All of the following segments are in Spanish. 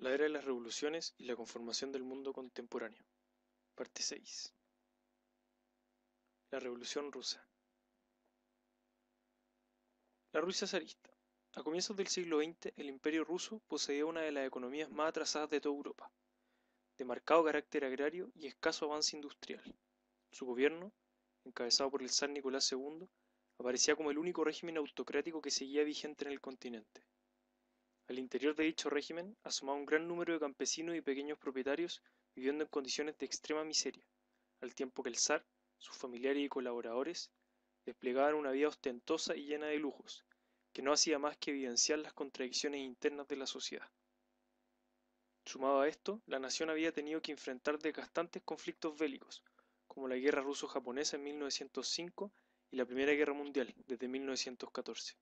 La era de las revoluciones y la conformación del mundo contemporáneo. Parte 6. La Revolución Rusa. La Rusia zarista. A comienzos del siglo XX, el Imperio ruso poseía una de las economías más atrasadas de toda Europa, de marcado carácter agrario y escaso avance industrial. Su gobierno, encabezado por el zar Nicolás II, aparecía como el único régimen autocrático que seguía vigente en el continente. Al interior de dicho régimen asomaba un gran número de campesinos y pequeños propietarios viviendo en condiciones de extrema miseria, al tiempo que el zar, sus familiares y colaboradores desplegaban una vida ostentosa y llena de lujos, que no hacía más que evidenciar las contradicciones internas de la sociedad. Sumado a esto, la nación había tenido que enfrentar desgastantes conflictos bélicos, como la Guerra Ruso-Japonesa en 1905 y la Primera Guerra Mundial desde 1914.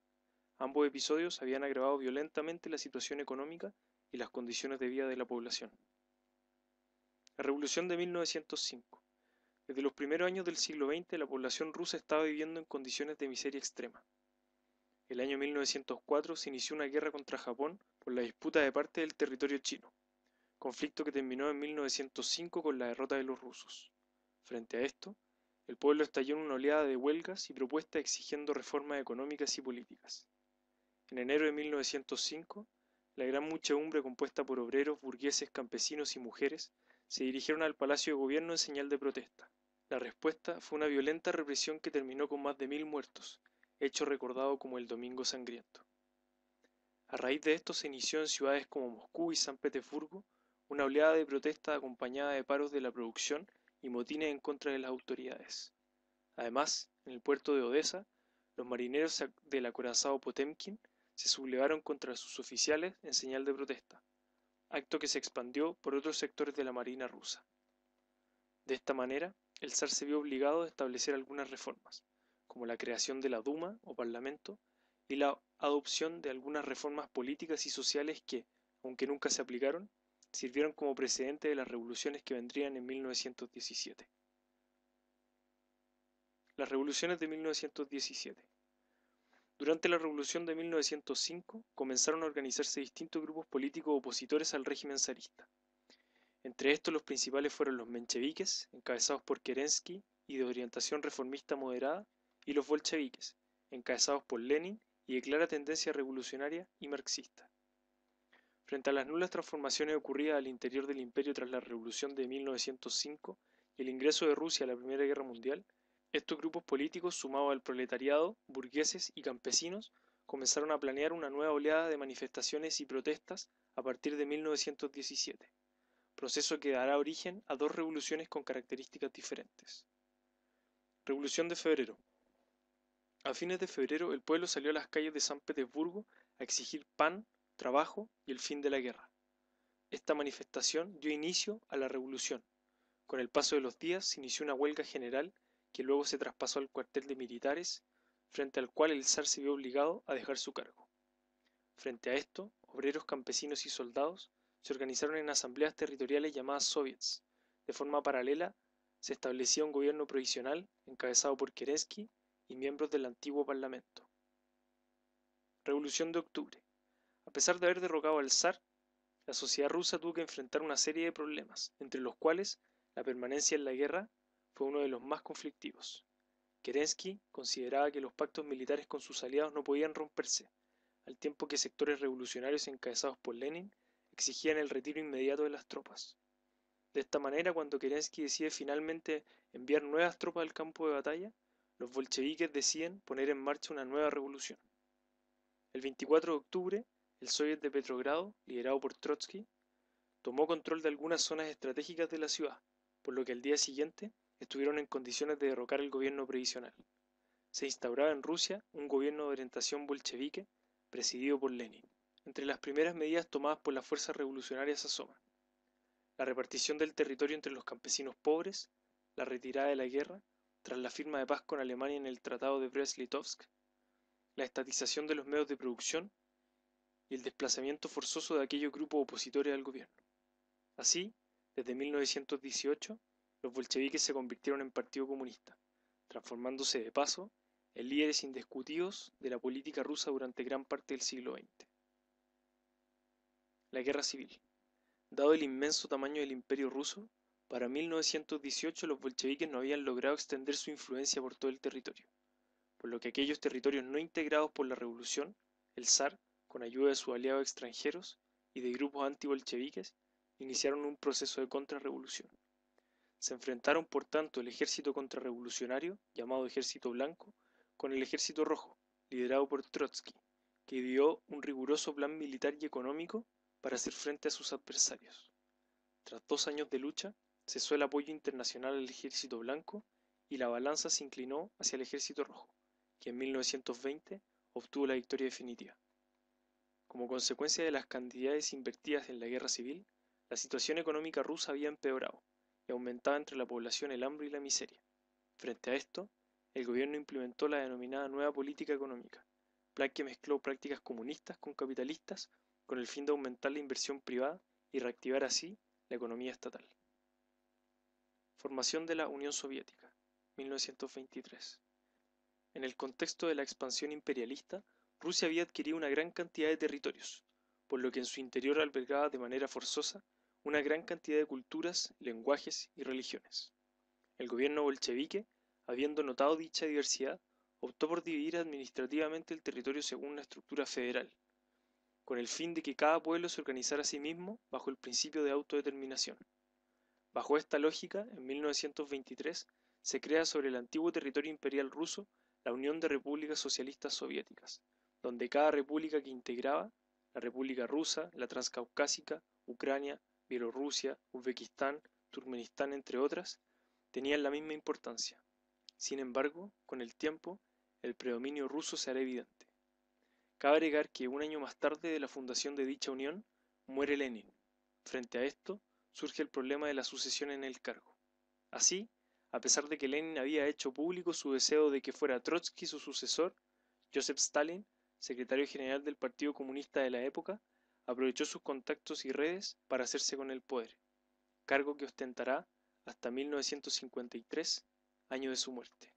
Ambos episodios habían agravado violentamente la situación económica y las condiciones de vida de la población. La Revolución de 1905. Desde los primeros años del siglo XX, la población rusa estaba viviendo en condiciones de miseria extrema. El año 1904 se inició una guerra contra Japón por la disputa de parte del territorio chino, conflicto que terminó en 1905 con la derrota de los rusos. Frente a esto, el pueblo estalló en una oleada de huelgas y protestas exigiendo reformas económicas y políticas. En enero de 1905, la gran muchedumbre compuesta por obreros, burgueses, campesinos y mujeres se dirigieron al Palacio de Gobierno en señal de protesta. La respuesta fue una violenta represión que terminó con más de 1000 muertos, hecho recordado como el Domingo Sangriento. A raíz de esto se inició en ciudades como Moscú y San Petersburgo una oleada de protesta acompañada de paros de la producción y motines en contra de las autoridades. Además, en el puerto de Odesa, los marineros del acorazado Potemkin se sublevaron contra sus oficiales en señal de protesta, acto que se expandió por otros sectores de la marina rusa. De esta manera, el zar se vio obligado a establecer algunas reformas, como la creación de la Duma o Parlamento y la adopción de algunas reformas políticas y sociales que, aunque nunca se aplicaron, sirvieron como precedente de las revoluciones que vendrían en 1917. Las revoluciones de 1917. Durante la Revolución de 1905 comenzaron a organizarse distintos grupos políticos opositores al régimen zarista. Entre estos los principales fueron los mencheviques, encabezados por Kerensky y de orientación reformista moderada, y los bolcheviques, encabezados por Lenin y de clara tendencia revolucionaria y marxista. Frente a las nulas transformaciones ocurridas al interior del imperio tras la Revolución de 1905 y el ingreso de Rusia a la Primera Guerra Mundial, estos grupos políticos, sumados al proletariado, burgueses y campesinos, comenzaron a planear una nueva oleada de manifestaciones y protestas a partir de 1917, proceso que dará origen a dos revoluciones con características diferentes. Revolución de Febrero. A fines de febrero, el pueblo salió a las calles de San Petersburgo a exigir pan, trabajo y el fin de la guerra. Esta manifestación dio inicio a la revolución. Con el paso de los días se inició una huelga general que luego se traspasó al cuartel de militares, frente al cual el zar se vio obligado a dejar su cargo. Frente a esto, obreros, campesinos y soldados se organizaron en asambleas territoriales llamadas soviets. De forma paralela, se establecía un gobierno provisional encabezado por Kerensky y miembros del antiguo parlamento. Revolución de Octubre. A pesar de haber derrocado al zar, la sociedad rusa tuvo que enfrentar una serie de problemas, entre los cuales la permanencia en la guerra fue uno de los más conflictivos. Kerensky consideraba que los pactos militares con sus aliados no podían romperse, al tiempo que sectores revolucionarios encabezados por Lenin exigían el retiro inmediato de las tropas. De esta manera, cuando Kerensky decide finalmente enviar nuevas tropas al campo de batalla, los bolcheviques deciden poner en marcha una nueva revolución. El 24 de octubre, el Soviet de Petrogrado, liderado por Trotsky, tomó control de algunas zonas estratégicas de la ciudad, por lo que al día siguiente estuvieron en condiciones de derrocar el gobierno provisional. Se instauraba en Rusia un gobierno de orientación bolchevique presidido por Lenin. Entre las primeras medidas tomadas por las fuerzas revolucionarias asoman la repartición del territorio entre los campesinos pobres, la retirada de la guerra tras la firma de paz con Alemania en el Tratado de Brest-Litovsk, la estatización de los medios de producción y el desplazamiento forzoso de aquellos grupos opositores al gobierno. Así, desde 1918, los bolcheviques se convirtieron en partido comunista, transformándose de paso en líderes indiscutidos de la política rusa durante gran parte del siglo XX. La Guerra Civil. Dado el inmenso tamaño del Imperio ruso, para 1918 los bolcheviques no habían logrado extender su influencia por todo el territorio, por lo que aquellos territorios no integrados por la revolución, el zar, con ayuda de sus aliados extranjeros y de grupos antibolcheviques, iniciaron un proceso de contrarrevolución. Se enfrentaron por tanto el ejército contrarrevolucionario, llamado Ejército Blanco, con el Ejército Rojo, liderado por Trotsky, que ideó un riguroso plan militar y económico para hacer frente a sus adversarios. Tras 2 años de lucha, cesó el apoyo internacional al Ejército Blanco y la balanza se inclinó hacia el Ejército Rojo, que en 1920 obtuvo la victoria definitiva. Como consecuencia de las cantidades invertidas en la guerra civil, la situación económica rusa había empeorado y aumentaba entre la población el hambre y la miseria. Frente a esto, el gobierno implementó la denominada nueva política económica, plan que mezcló prácticas comunistas con capitalistas con el fin de aumentar la inversión privada y reactivar así la economía estatal. Formación de la Unión Soviética, 1923. En el contexto de la expansión imperialista, Rusia había adquirido una gran cantidad de territorios, por lo que en su interior albergaba de manera forzosa una gran cantidad de culturas, lenguajes y religiones. El gobierno bolchevique, habiendo notado dicha diversidad, optó por dividir administrativamente el territorio según una estructura federal, con el fin de que cada pueblo se organizara a sí mismo bajo el principio de autodeterminación. Bajo esta lógica, en 1923 se crea sobre el antiguo territorio imperial ruso la Unión de Repúblicas Socialistas Soviéticas, donde cada república que integraba, la República Rusa, la Transcaucásica, Ucrania, Bielorrusia, Uzbekistán, Turkmenistán, entre otras, tenían la misma importancia. Sin embargo, con el tiempo, el predominio ruso se hará evidente. Cabe agregar que 1 año más tarde de la fundación de dicha unión, muere Lenin. Frente a esto, surge el problema de la sucesión en el cargo. Así, a pesar de que Lenin había hecho público su deseo de que fuera Trotsky su sucesor, Joseph Stalin, secretario general del Partido Comunista de la época, aprovechó sus contactos y redes para hacerse con el poder, cargo que ostentará hasta 1953, año de su muerte.